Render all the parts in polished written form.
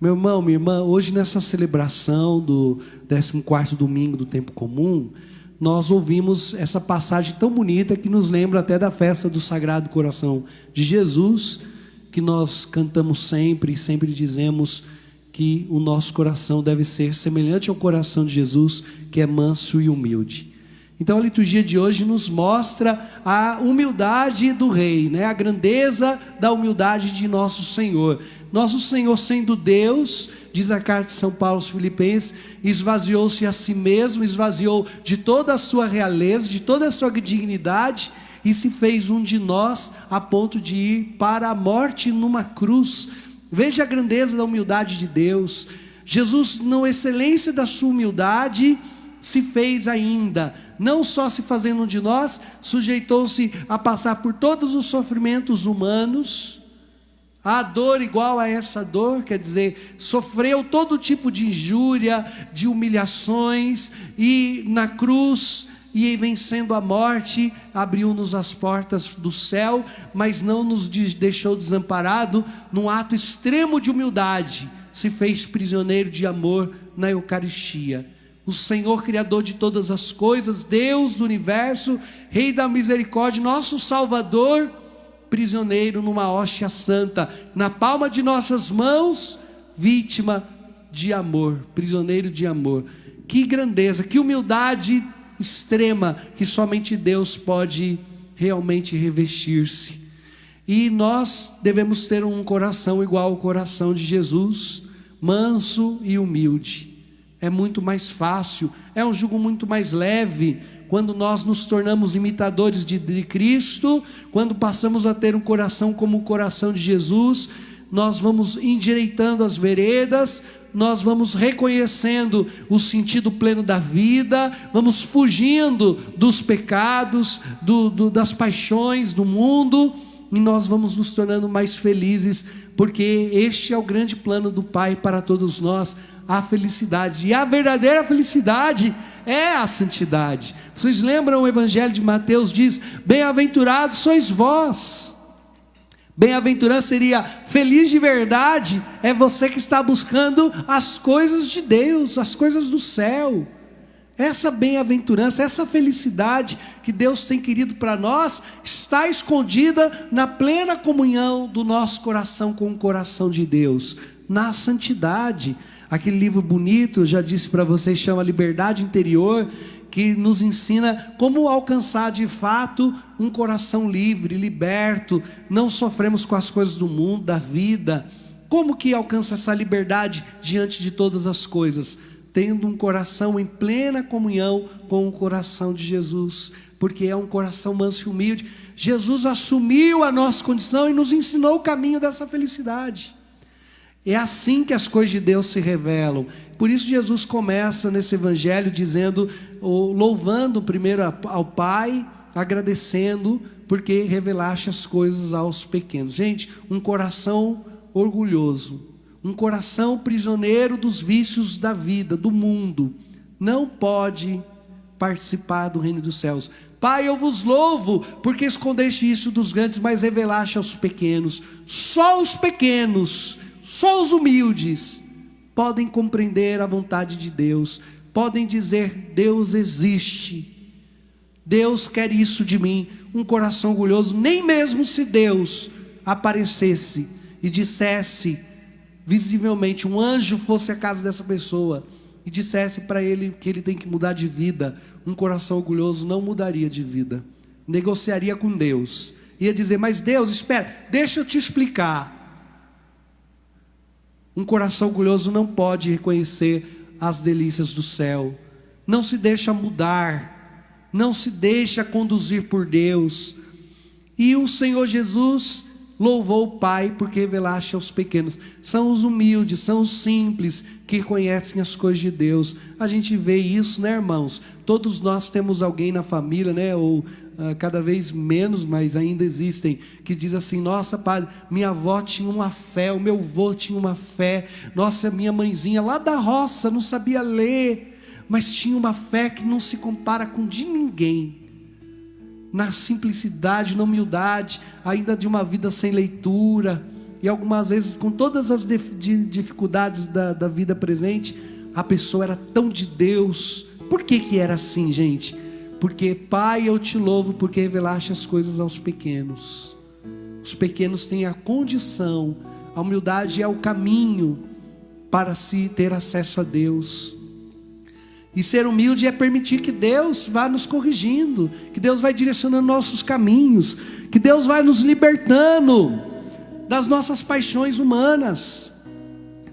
Meu irmão, minha irmã, hoje nessa celebração do 14º domingo do tempo comum, nós ouvimos essa passagem tão bonita que nos lembra até da festa do Sagrado Coração de Jesus, que nós cantamos sempre e sempre dizemos que o nosso coração deve ser semelhante ao coração de Jesus, que é manso e humilde. Então a liturgia de hoje nos mostra a humildade do Rei, né? A grandeza da humildade de nosso Senhor. Nosso Senhor, sendo Deus, diz a carta de São Paulo aos Filipenses, esvaziou-se a si mesmo, esvaziou de toda a sua realeza, de toda a sua dignidade, e se fez um de nós, a ponto de ir para a morte numa cruz. Veja a grandeza da humildade de Deus. Jesus, na excelência da sua humildade, se fez ainda, não só se fazendo um de nós, sujeitou-se a passar por todos os sofrimentos humanos, a dor igual a essa dor, quer dizer, sofreu todo tipo de injúria, de humilhações, e na cruz, e vencendo a morte, abriu-nos as portas do céu, mas não nos deixou desamparado. Num ato extremo de humildade, se fez prisioneiro de amor na Eucaristia. O Senhor, Criador de todas as coisas, Deus do universo, Rei da misericórdia, nosso Salvador, prisioneiro numa hóstia santa, na palma de nossas mãos, vítima de amor, prisioneiro de amor. Que grandeza, que humildade extrema, que somente Deus pode realmente revestir-se. E nós devemos ter um coração igual ao coração de Jesus, manso e humilde. É muito mais fácil, é um jugo muito mais leve, quando nós nos tornamos imitadores de Cristo, quando passamos a ter um coração como o coração de Jesus, nós vamos endireitando as veredas, nós vamos reconhecendo o sentido pleno da vida, vamos fugindo dos pecados, das paixões do mundo, e nós vamos nos tornando mais felizes, porque este é o grande plano do Pai para todos nós, a felicidade. E a verdadeira felicidade é a santidade. Vocês lembram o Evangelho de Mateus? Diz: bem-aventurados sois vós. Bem-aventurança seria feliz de verdade, é você que está buscando as coisas de Deus, as coisas do céu. Essa bem-aventurança, essa felicidade que Deus tem querido para nós, está escondida na plena comunhão do nosso coração com o coração de Deus, na santidade. Aquele livro bonito, eu já disse para vocês, chama Liberdade Interior, que nos ensina como alcançar de fato um coração livre, liberto, não sofremos com as coisas do mundo, da vida. Como que alcança essa liberdade diante de todas as coisas? Tendo um coração em plena comunhão com o coração de Jesus, porque é um coração manso e humilde. Jesus assumiu a nossa condição e nos ensinou o caminho dessa felicidade. É assim que as coisas de Deus se revelam. Por isso Jesus começa nesse evangelho dizendo, louvando primeiro ao Pai, agradecendo, porque revelaste as coisas aos pequenos. Gente, um coração orgulhoso, um coração prisioneiro dos vícios da vida, do mundo, não pode participar do reino dos céus. Pai, eu vos louvo, porque escondeste isso dos grandes, mas revelaste aos pequenos. Só os pequenos, só os humildes podem compreender a vontade de Deus, podem dizer: Deus existe, Deus quer isso de mim. Um coração orgulhoso, nem mesmo se Deus aparecesse e dissesse visivelmente, um anjo fosse à casa dessa pessoa e dissesse para ele que ele tem que mudar de vida, um coração orgulhoso não mudaria de vida, negociaria com Deus, ia dizer: mas Deus, espera, deixa eu te explicar. Um coração orgulhoso não pode reconhecer as delícias do céu, não se deixa mudar, não se deixa conduzir por Deus. E o Senhor Jesus louvou o Pai porque revelaste aos pequenos. São os humildes, são os simples que conhecem as coisas de Deus. A gente vê isso, né, irmãos? Todos nós temos alguém na família, né, ou cada vez menos, mas ainda existem, que diz assim: nossa, padre, minha avó tinha uma fé, o meu avô tinha uma fé, nossa, minha mãezinha lá da roça não sabia ler, mas tinha uma fé que não se compara com de ninguém. Na simplicidade, na humildade, ainda de uma vida sem leitura, e algumas vezes com todas as dificuldades da vida presente, a pessoa era tão de Deus. Por que era assim, gente? Porque, Pai, eu te louvo porque revelaste as coisas aos pequenos. Os pequenos têm a condição, a humildade é o caminho para se ter acesso a Deus. E ser humilde é permitir que Deus vá nos corrigindo, que Deus vai direcionando nossos caminhos, que Deus vai nos libertando das nossas paixões humanas.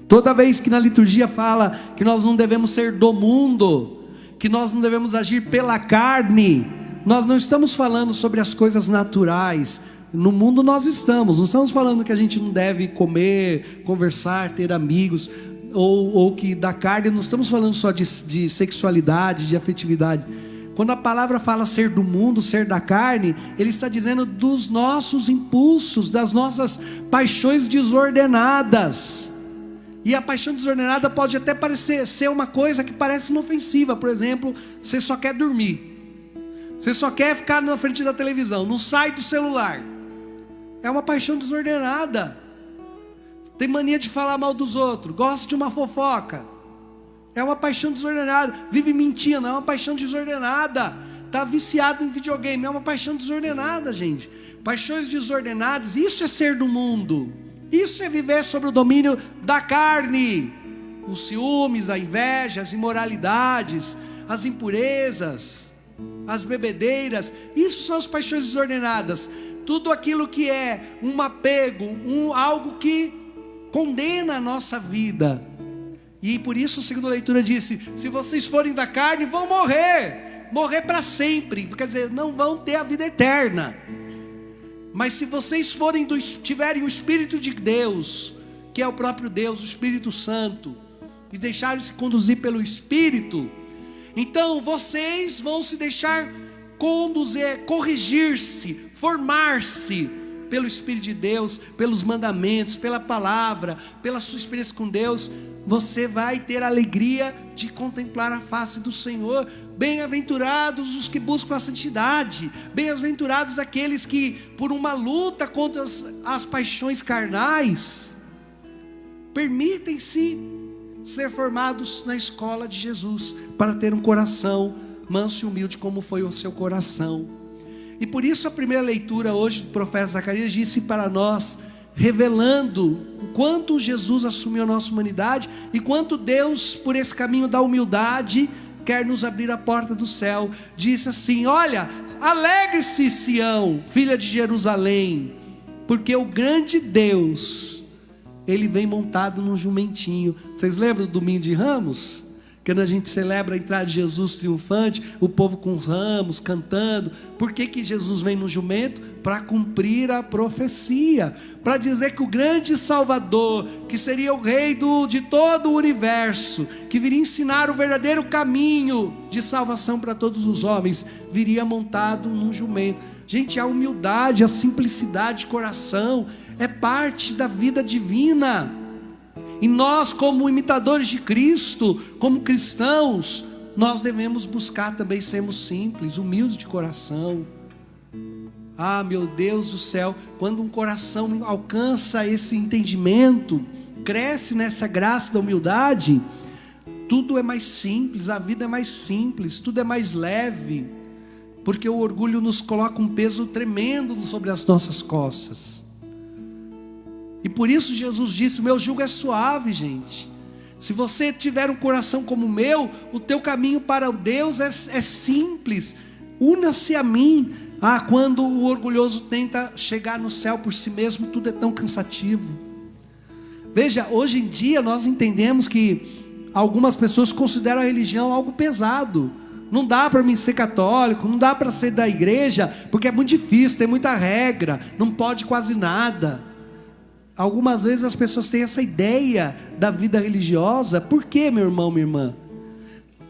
Toda vez que na liturgia fala que nós não devemos ser do mundo, que nós não devemos agir pela carne, nós não estamos falando sobre as coisas naturais. No mundo nós não estamos falando que a gente não deve comer, conversar, ter amigos, ou que da carne, não estamos falando só de sexualidade, de afetividade. Quando a palavra fala ser do mundo, ser da carne, ele está dizendo dos nossos impulsos, das nossas paixões desordenadas. E a paixão desordenada pode até parecer ser uma coisa que parece inofensiva. Por exemplo, você só quer dormir, você só quer ficar na frente da televisão, não sai do celular. É uma paixão desordenada. Tem mania de falar mal dos outros, gosta de uma fofoca. É uma paixão desordenada. Vive mentindo, é uma paixão desordenada. Está viciado em videogame, é uma paixão desordenada, gente. Paixões desordenadas, isso é ser do mundo. Isso é viver sob o domínio da carne. Os ciúmes, a inveja, as imoralidades, as impurezas, as bebedeiras. Isso são as paixões desordenadas. Tudo aquilo que é um apego, algo que condena a nossa vida. E por isso a segunda leitura disse: se vocês forem da carne, vão morrer para sempre. Quer dizer, não vão ter a vida eterna. Mas se vocês tiverem o Espírito de Deus, que é o próprio Deus, o Espírito Santo, e deixarem-se conduzir pelo Espírito, então vocês vão se deixar conduzir, corrigir-se, formar-se pelo Espírito de Deus, pelos mandamentos, pela palavra, pela sua experiência com Deus. Você vai ter a alegria de contemplar a face do Senhor. Bem-aventurados os que buscam a santidade, bem-aventurados aqueles que, por uma luta contra as paixões carnais, permitem-se ser formados na escola de Jesus, para ter um coração manso e humilde como foi o seu coração. E por isso a primeira leitura hoje do profeta Zacarias disse para nós, revelando o quanto Jesus assumiu a nossa humanidade e quanto Deus, por esse caminho da humildade, quer nos abrir a porta do céu. Disse assim: olha, alegre-se, Sião, filha de Jerusalém, porque o grande Deus, ele vem montado num jumentinho. Vocês lembram do domingo de Ramos? Quando a gente celebra a entrada de Jesus triunfante, o povo com os ramos, cantando. Por que Jesus vem no jumento? Para cumprir a profecia, para dizer que o grande Salvador, que seria o rei de todo o universo, que viria ensinar o verdadeiro caminho de salvação para todos os homens, viria montado num jumento. Gente, a humildade, a simplicidade de coração é parte da vida divina. E nós, como imitadores de Cristo, como cristãos, nós devemos buscar também sermos simples, humildes de coração. Ah, meu Deus do céu, quando um coração alcança esse entendimento, cresce nessa graça da humildade, tudo é mais simples, a vida é mais simples, tudo é mais leve, porque o orgulho nos coloca um peso tremendo sobre as nossas costas. E por isso Jesus disse: meu jugo é suave, gente. Se você tiver um coração como o meu, o teu caminho para Deus é simples. Una-se a mim. Ah, quando o orgulhoso tenta chegar no céu por si mesmo, tudo é tão cansativo. Veja, hoje em dia nós entendemos que algumas pessoas consideram a religião algo pesado. Não dá para mim ser católico, não dá para ser da igreja, porque é muito difícil, tem muita regra, não pode quase nada. Algumas vezes as pessoas têm essa ideia da vida religiosa. Por quê, meu irmão, minha irmã?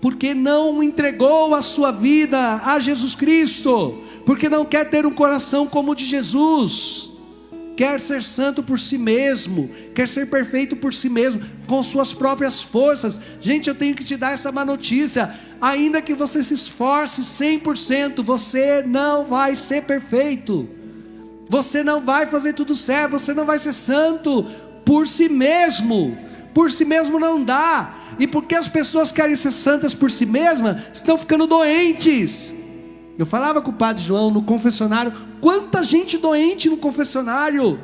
Porque não entregou a sua vida a Jesus Cristo, porque não quer ter um coração como o de Jesus, quer ser santo por si mesmo, quer ser perfeito por si mesmo, com suas próprias forças. Gente, eu tenho que te dar essa má notícia: ainda que você se esforce 100%, você não vai ser perfeito. Você não vai fazer tudo certo, você não vai ser santo por si mesmo. Por si mesmo não dá. E porque as pessoas querem ser santas por si mesmas, estão ficando doentes. Eu falava com o padre João no confessionário, quanta gente doente no confessionário,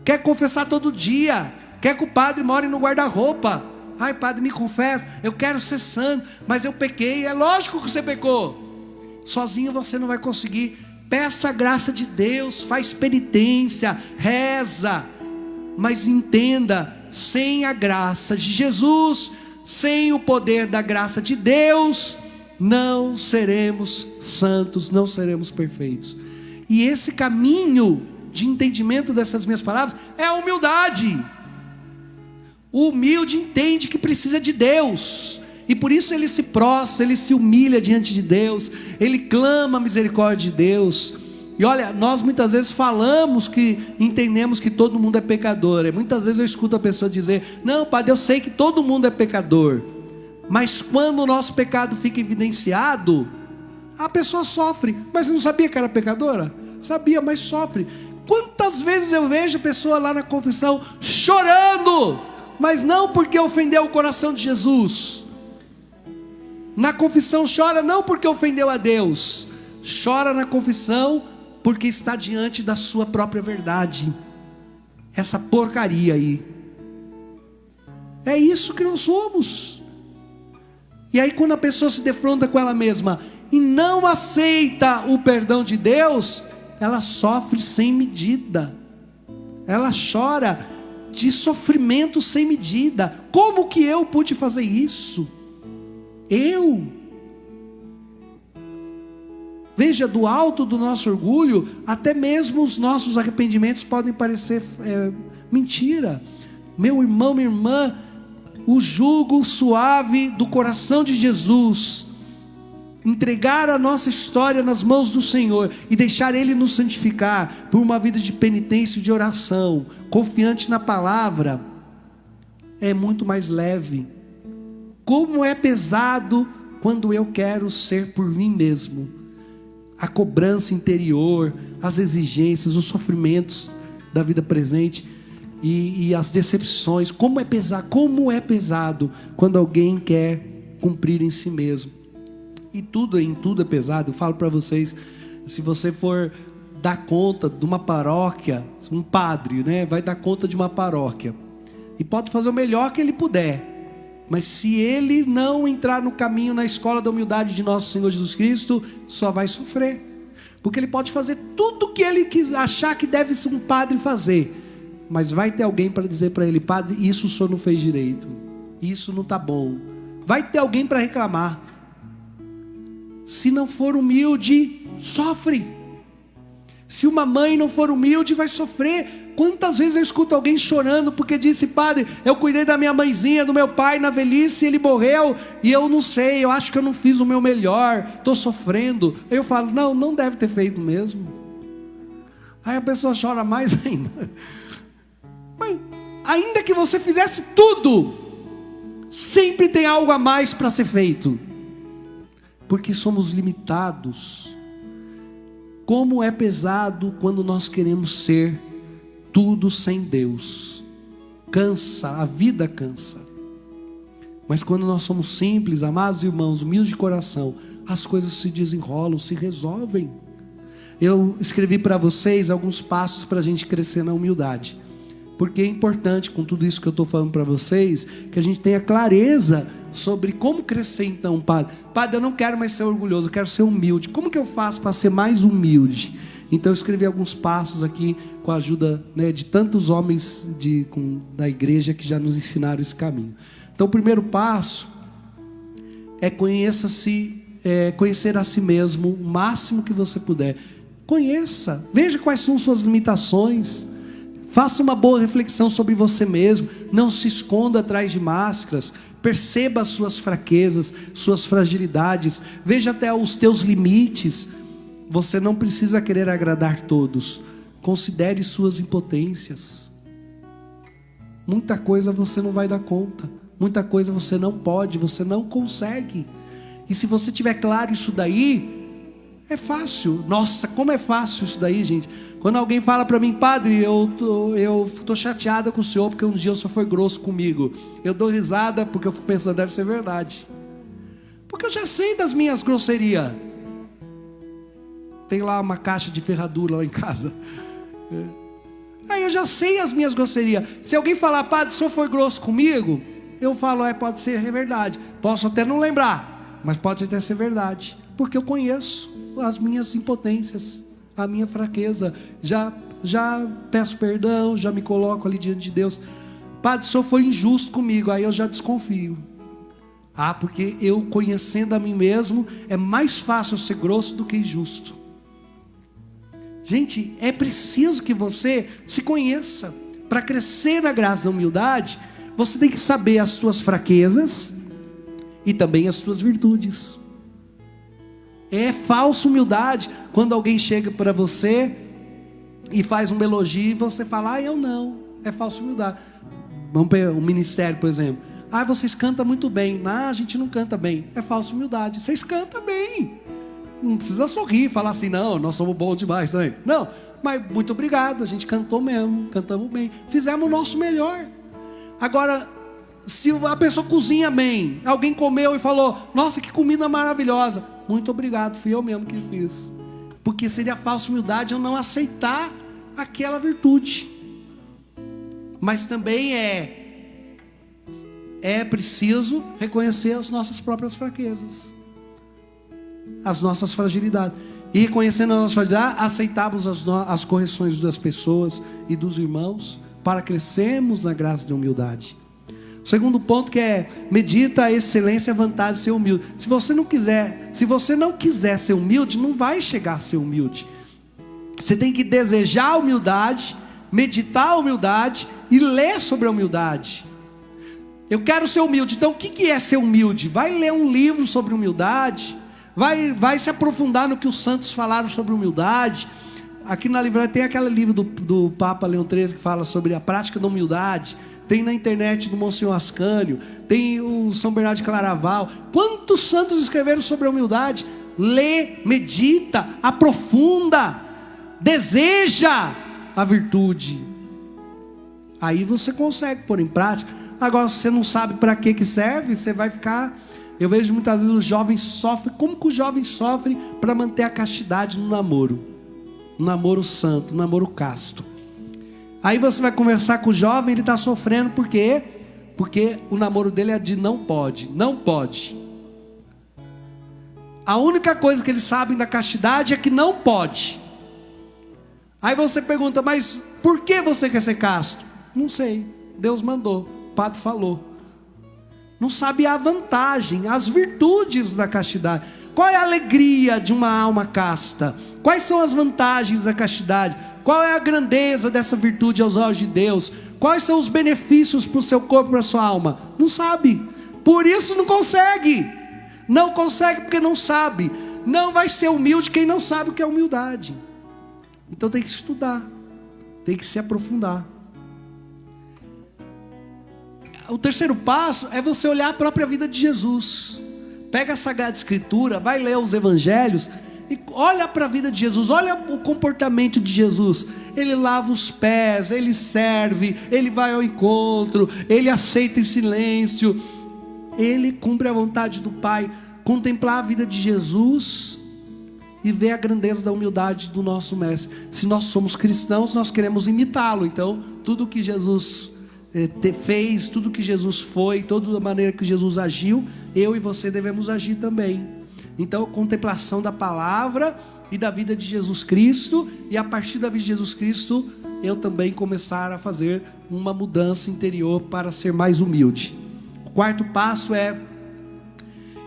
quer confessar todo dia, quer que o padre more no guarda-roupa. Ai, padre, me confessa, eu quero ser santo, mas eu pequei. É lógico que você pecou. Sozinho você não vai conseguir. Peça a graça de Deus, faz penitência, reza, mas entenda, sem a graça de Jesus, sem o poder da graça de Deus, não seremos santos, não seremos perfeitos. E esse caminho de entendimento dessas minhas palavras é a humildade. O humilde entende que precisa de Deus, e por isso ele se prostra, ele se humilha diante de Deus, ele clama a misericórdia de Deus. E olha, nós muitas vezes falamos que entendemos que todo mundo é pecador. E muitas vezes eu escuto a pessoa dizer: não, padre, eu sei que todo mundo é pecador. Mas quando o nosso pecado fica evidenciado, a pessoa sofre. Mas você não sabia que era pecadora? Sabia, mas sofre. Quantas vezes eu vejo a pessoa lá na confissão chorando, mas não porque ofendeu o coração de Jesus. Na confissão chora não porque ofendeu a Deus, chora na confissão porque está diante da sua própria verdade. Essa porcaria aí. É isso que nós somos. E aí quando a pessoa se defronta com ela mesma e não aceita o perdão de Deus, ela sofre sem medida. Ela chora de sofrimento sem medida. Como que eu pude fazer isso? Veja, do alto do nosso orgulho, até mesmo os nossos arrependimentos podem parecer mentira. Meu irmão, minha irmã, o jugo suave do coração de Jesus, entregar a nossa história nas mãos do Senhor e deixar Ele nos santificar por uma vida de penitência e de oração, confiante na palavra, é muito mais leve. Como é pesado quando eu quero ser por mim mesmo. A cobrança interior, as exigências, os sofrimentos da vida presente e as decepções. Como é pesado quando alguém quer cumprir em si mesmo. E em tudo é pesado. Eu falo para vocês, se você for dar conta de uma paróquia, um padre, né, vai dar conta de uma paróquia e pode fazer o melhor que ele puder. Mas se ele não entrar no caminho, na escola da humildade de nosso Senhor Jesus Cristo, só vai sofrer. Porque ele pode fazer tudo o que ele achar que deve ser um padre fazer. Mas vai ter alguém para dizer para ele: padre, isso o senhor não fez direito. Isso não está bom. Vai ter alguém para reclamar. Se não for humilde, sofre. Se uma mãe não for humilde, vai sofrer. Quantas vezes eu escuto alguém chorando porque disse: padre, eu cuidei da minha mãezinha, do meu pai na velhice, ele morreu e eu não sei, eu acho que eu não fiz o meu melhor, estou sofrendo. Aí eu falo: não deve ter feito mesmo. Aí a pessoa chora mais ainda. Mas ainda que você fizesse tudo, sempre tem algo a mais para ser feito, porque somos limitados. Como é pesado quando nós queremos ser tudo sem Deus. Cansa, a vida cansa. Mas quando nós somos simples, amados irmãos, humildes de coração, as coisas se desenrolam, se resolvem. Eu escrevi para vocês alguns passos para a gente crescer na humildade, porque é importante, com tudo isso que eu estou falando para vocês, que a gente tenha clareza sobre como crescer. Então, padre, eu não quero mais ser orgulhoso, eu quero ser humilde. Como que eu faço para ser mais humilde? Então eu escrevi alguns passos aqui, com a ajuda, né, de tantos homens da igreja que já nos ensinaram esse caminho. Então o primeiro passo é conhecer a si mesmo o máximo que você puder. Conheça, veja quais são suas limitações, faça uma boa reflexão sobre você mesmo, não se esconda atrás de máscaras, perceba as suas fraquezas, suas fragilidades, veja até os teus limites. Você não precisa querer agradar todos. Considere suas impotências. Muita coisa você não vai dar conta. Muita coisa você não pode, você não consegue. E se você tiver claro isso daí, é fácil. Nossa, como é fácil isso daí, gente. Quando alguém fala para mim, padre, eu tô chateada com o senhor porque um dia o senhor foi grosso comigo, eu dou risada porque eu fico pensando, deve ser verdade. Porque eu já sei das minhas grosserias. Tem lá uma caixa de ferradura lá em casa. Aí eu já sei as minhas grosserias. Se alguém falar, padre, o senhor foi grosso comigo, eu falo, pode ser verdade. Posso até não lembrar, mas pode até ser verdade. Porque eu conheço as minhas impotências, a minha fraqueza. Já peço perdão, já me coloco ali diante de Deus. Padre, o senhor foi injusto comigo. Aí eu já desconfio. Porque eu conhecendo a mim mesmo, é mais fácil ser grosso do que injusto. Gente, é preciso que você se conheça. Para crescer na graça da humildade, você tem que saber as suas fraquezas e também as suas virtudes. É falsa humildade quando alguém chega para você e faz um elogio e você fala, eu não. É falsa humildade. Vamos para o ministério, por exemplo. Vocês cantam muito bem. A gente não canta bem. É falsa humildade. Vocês cantam bem. Não precisa sorrir e falar assim, não, nós somos bons demais também. Não, mas muito obrigado, a gente cantou mesmo, cantamos bem, fizemos o nosso melhor. Agora, se a pessoa cozinha bem, alguém comeu e falou, nossa, que comida maravilhosa, muito obrigado, fui eu mesmo que fiz. Porque seria falsa humildade eu não aceitar aquela virtude. Mas também é preciso reconhecer as nossas próprias fraquezas, as nossas fragilidades. E reconhecendo as nossas fragilidades, aceitamos as correções das pessoas e dos irmãos, para crescermos na graça de humildade. O segundo ponto que medita a excelência e a vantagem de ser humilde. Se você não quiser ser humilde, não vai chegar a ser humilde. Você tem que desejar a humildade, meditar a humildade e ler sobre a humildade. Eu quero ser humilde, então o que é ser humilde? Vai ler um livro sobre humildade, vai se aprofundar no que os santos falaram sobre humildade. Aqui na livraria tem aquele livro do Papa Leão XIII que fala sobre a prática da humildade. Tem na internet do Monsenhor Ascânio, tem o São Bernardo de Claraval. Quantos santos escreveram sobre a humildade? Lê, medita, aprofunda, deseja a virtude. Aí você consegue pôr em prática. Agora, se você não sabe para que serve, você vai ficar... Eu vejo muitas vezes os jovens sofrem. Como que o jovem sofre para manter a castidade no namoro? Um namoro santo, um namoro casto. Aí você vai conversar com o jovem, ele está sofrendo, por quê? Porque o namoro dele é de não pode, não pode. A única coisa que eles sabem da castidade é que não pode. Aí você pergunta, mas por que você quer ser casto? Não sei, Deus mandou, o padre falou. Não sabe a vantagem, as virtudes da castidade. Qual é a alegria de uma alma casta? Quais são as vantagens da castidade? Qual é a grandeza dessa virtude aos olhos de Deus? Quais são os benefícios para o seu corpo e para a sua alma? Não sabe. Por isso não consegue. Não consegue porque não sabe. Não vai ser humilde quem não sabe o que é humildade. Então tem que estudar. Tem que se aprofundar. O terceiro passo é você olhar a própria vida de Jesus. Pega a Sagrada Escritura, vai ler os Evangelhos e olha para a vida de Jesus, olha o comportamento de Jesus. Ele lava os pés, ele serve, ele vai ao encontro, ele aceita em silêncio, ele cumpre a vontade do Pai. Contemplar a vida de Jesus e ver a grandeza da humildade do nosso Mestre. Se nós somos cristãos, nós queremos imitá-lo. Então, tudo que Jesus fez, tudo que Jesus foi, toda a maneira que Jesus agiu, eu e você devemos agir também. Então, contemplação da palavra e da vida de Jesus Cristo, e a partir da vida de Jesus Cristo, eu também começar a fazer uma mudança interior para ser mais humilde. O quarto passo é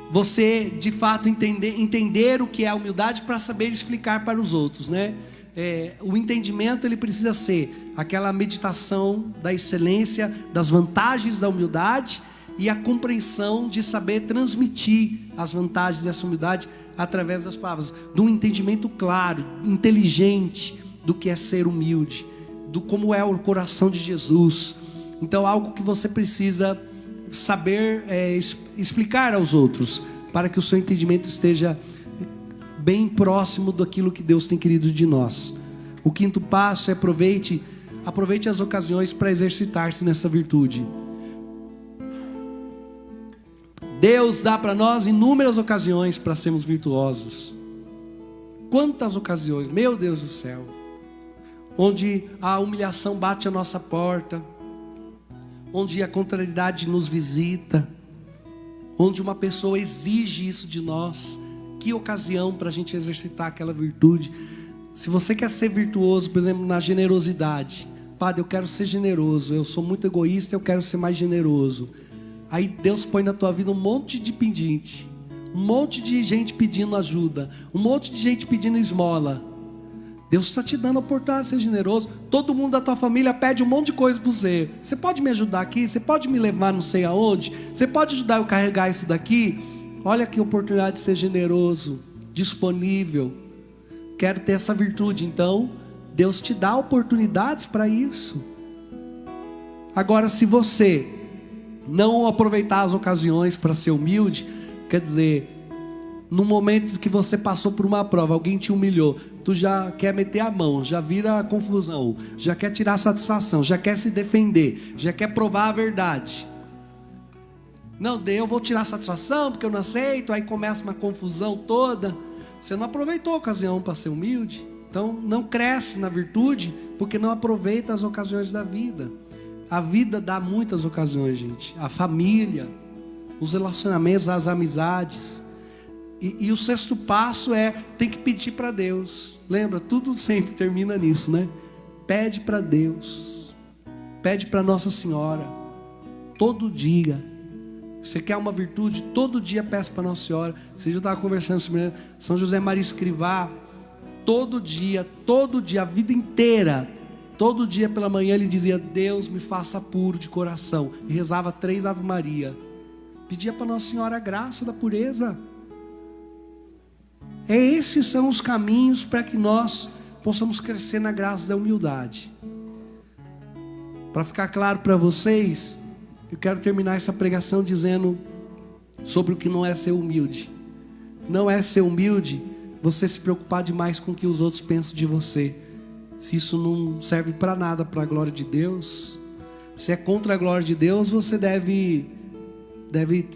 você, de fato, entender o que é a humildade para saber explicar para os outros, né? O entendimento, ele precisa ser aquela meditação da excelência, das vantagens da humildade, e a compreensão de saber transmitir as vantagens dessa humildade através das palavras, de um entendimento claro, inteligente do que é ser humilde, do como é o coração de Jesus. Então, algo que você precisa saber explicar aos outros, para que o seu entendimento esteja bem próximo daquilo que Deus tem querido de nós. O quinto passo é aproveite as ocasiões para exercitar-se nessa virtude. Deus dá para nós inúmeras ocasiões para sermos virtuosos. Quantas ocasiões, meu Deus do céu, onde a humilhação bate a nossa porta, onde a contrariedade nos visita, onde uma pessoa exige isso de nós. Que ocasião para a gente exercitar aquela virtude. Se você quer ser virtuoso, por exemplo, na generosidade, Padre, eu quero ser generoso, eu sou muito egoísta, eu quero ser mais generoso. Aí Deus põe na tua vida um monte de pedinte, um monte de gente pedindo ajuda, um monte de gente pedindo esmola. Deus está te dando a oportunidade de ser generoso. Todo mundo da tua família pede um monte de coisa para você. Você pode me ajudar aqui? Você pode me levar não sei aonde? Você pode ajudar eu a carregar isso daqui? Olha que oportunidade de ser generoso, disponível. Quero ter essa virtude. Então, Deus te dá oportunidades para isso. Agora, se você não aproveitar as ocasiões para ser humilde, quer dizer, no momento que você passou por uma prova, alguém te humilhou, tu já quer meter a mão, já vira confusão, já quer tirar satisfação, já quer se defender, já quer provar a verdade. Não, eu vou tirar satisfação porque eu não aceito, aí começa uma confusão toda. Você não aproveitou a ocasião para ser humilde. Então não cresce na virtude porque não aproveita as ocasiões da vida. A vida dá muitas ocasiões, gente. A família, os relacionamentos, as amizades. E o sexto passo tem que pedir para Deus. Lembra, tudo sempre termina nisso, né? Pede para Deus. Pede para Nossa Senhora. Todo dia. Você quer uma virtude? Todo dia peça para Nossa Senhora. Você já estava conversando sobre São José Maria Escrivá. Todo dia, a vida inteira. Todo dia pela manhã ele dizia: Deus me faça puro de coração. E rezava 3 Ave Maria. Pedia para Nossa Senhora a graça da pureza. Esses são os caminhos para que nós possamos crescer na graça da humildade. Para ficar claro para vocês, eu quero terminar essa pregação dizendo sobre o que não é ser humilde. Não é ser humilde você se preocupar demais com o que os outros pensam de você. Se isso não serve para nada para a glória de Deus, se é contra a glória de Deus, você deve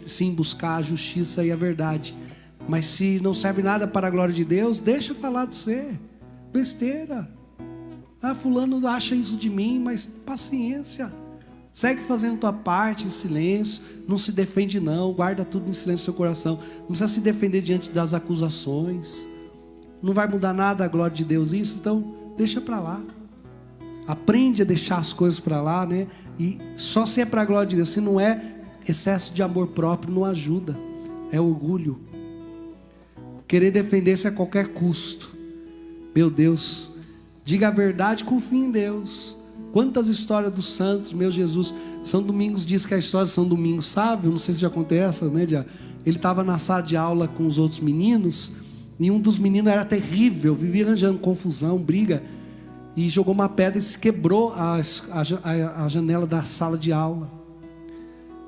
sim buscar a justiça e a verdade. Mas se não serve nada para a glória de Deus, deixa falar de você. Besteira. Fulano acha isso de mim, mas paciência. Segue fazendo tua parte em silêncio. Não se defende não, guarda tudo em silêncio no seu coração. Não precisa se defender diante das acusações. Não vai mudar nada a glória de Deus isso, então deixa para lá. Aprende a deixar as coisas para lá, né? E só se é para a glória de Deus. Se não é, excesso de amor próprio não ajuda. É orgulho. Querer defender-se a qualquer custo. Meu Deus, diga a verdade, confie em Deus. Quantas histórias dos santos, meu Jesus. São Domingos diz que a história de São Domingos Sábio, não sei se já acontece, né? Ele estava na sala de aula com os outros meninos, e um dos meninos era terrível, vivia arranjando confusão, briga, e jogou uma pedra e se quebrou a janela da sala de aula.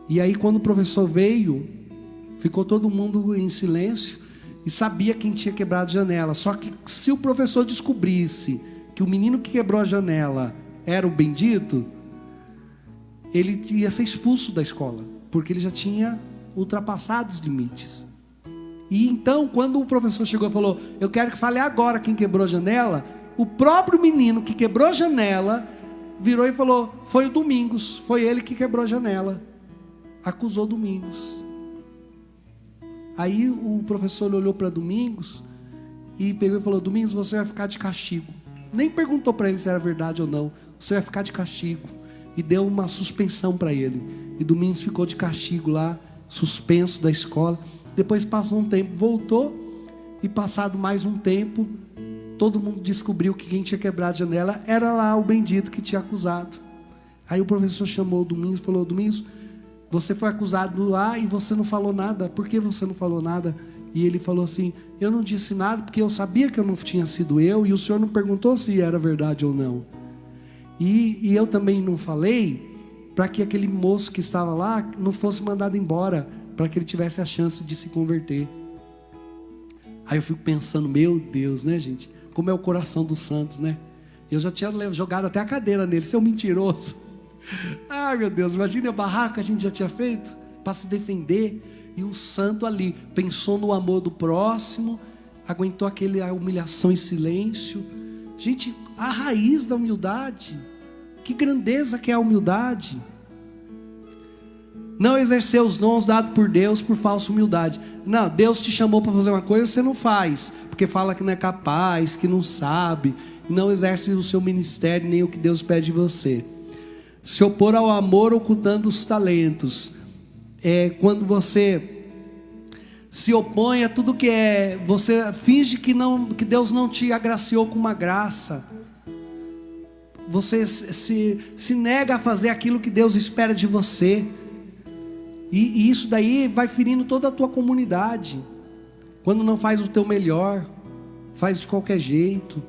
E aí quando o professor veio, ficou todo mundo em silêncio, e sabia quem tinha quebrado a janela. Só que se o professor descobrisse que o menino que quebrou a janela era o bendito, ele ia ser expulso da escola, porque ele já tinha ultrapassado os limites. E então, quando o professor chegou e falou: eu quero que fale agora quem quebrou a janela, o próprio menino que quebrou a janela virou e falou: foi o Domingos, foi ele que quebrou a janela. Acusou Domingos. Aí o professor olhou para Domingos e pegou e falou: Domingos, você vai ficar de castigo. Nem perguntou para ele se era verdade ou não. Você vai ficar de castigo. E deu uma suspensão para ele. E Domingos ficou de castigo lá, suspenso da escola. Depois passou um tempo, voltou. E passado mais um tempo, todo mundo descobriu que quem tinha quebrado a janela era lá o bendito que tinha acusado. Aí o professor chamou o Domingos e falou: Domingos, você foi acusado lá e você não falou nada. Por que você não falou nada? E ele falou assim: eu não disse nada porque eu sabia que eu não tinha sido eu, e o senhor não perguntou se era verdade ou não. E eu também não falei para que aquele moço que estava lá não fosse mandado embora, para que ele tivesse a chance de se converter. Aí eu fico pensando: meu Deus, né, gente? Como é o coração dos santos, né? Eu já tinha jogado até a cadeira nele, seu mentiroso. Ai, meu Deus, imagina a barraca que a gente já tinha feito para se defender. E um santo ali pensou no amor do próximo, aguentou a humilhação em silêncio. Gente, a raiz da humildade, que grandeza que é a humildade. Não exercer os dons dados por Deus por falsa humildade. Não, Deus te chamou para fazer uma coisa, você não faz, porque fala que não é capaz, que não sabe, não exerce o seu ministério, nem o que Deus pede de você. Se opor ao amor ocultando os talentos. É quando você se opõe a tudo que é, você finge que Deus não te agraciou com uma graça. Você se nega a fazer aquilo que Deus espera de você. E isso daí vai ferindo toda a tua comunidade. Quando não faz o teu melhor, faz de qualquer jeito.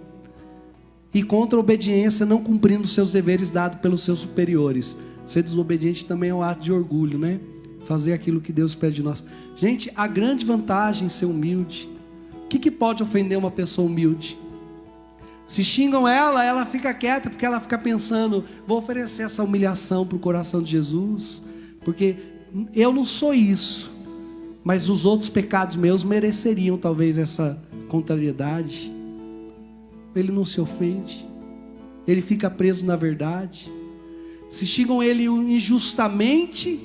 E contra a obediência, não cumprindo os seus deveres dados pelos seus superiores. Ser desobediente também é um ato de orgulho, né? Fazer aquilo que Deus pede de nós. Gente, a grande vantagem em ser humilde. O que pode ofender uma pessoa humilde? Se xingam ela fica quieta, porque ela fica pensando, vou oferecer essa humilhação para o coração de Jesus, porque eu não sou isso, mas os outros pecados meus mereceriam talvez essa contrariedade. Ele não se ofende, ele fica preso na verdade. Se xingam ele injustamente,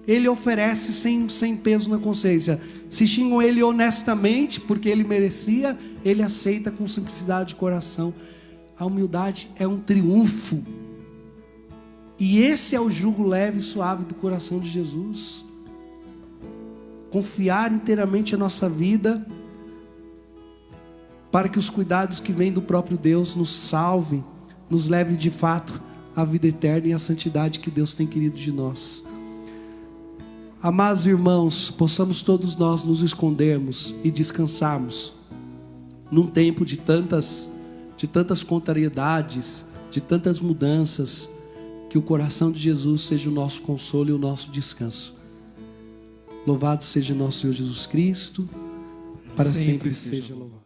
ele oferece sem peso na consciência. Se xingam ele honestamente, porque ele merecia, ele aceita com simplicidade de coração. A humildade é um triunfo. E esse é o jugo leve e suave do coração de Jesus. Confiar inteiramente a nossa vida, para que os cuidados que vêm do próprio Deus nos salvem, nos levem de fato à vida eterna e à santidade que Deus tem querido de nós. Amados irmãos, possamos todos nós nos escondermos e descansarmos num tempo de tantas contrariedades, de tantas mudanças. Que o coração de Jesus seja o nosso consolo e o nosso descanso. Louvado seja nosso Senhor Jesus Cristo, para sempre seja louvado.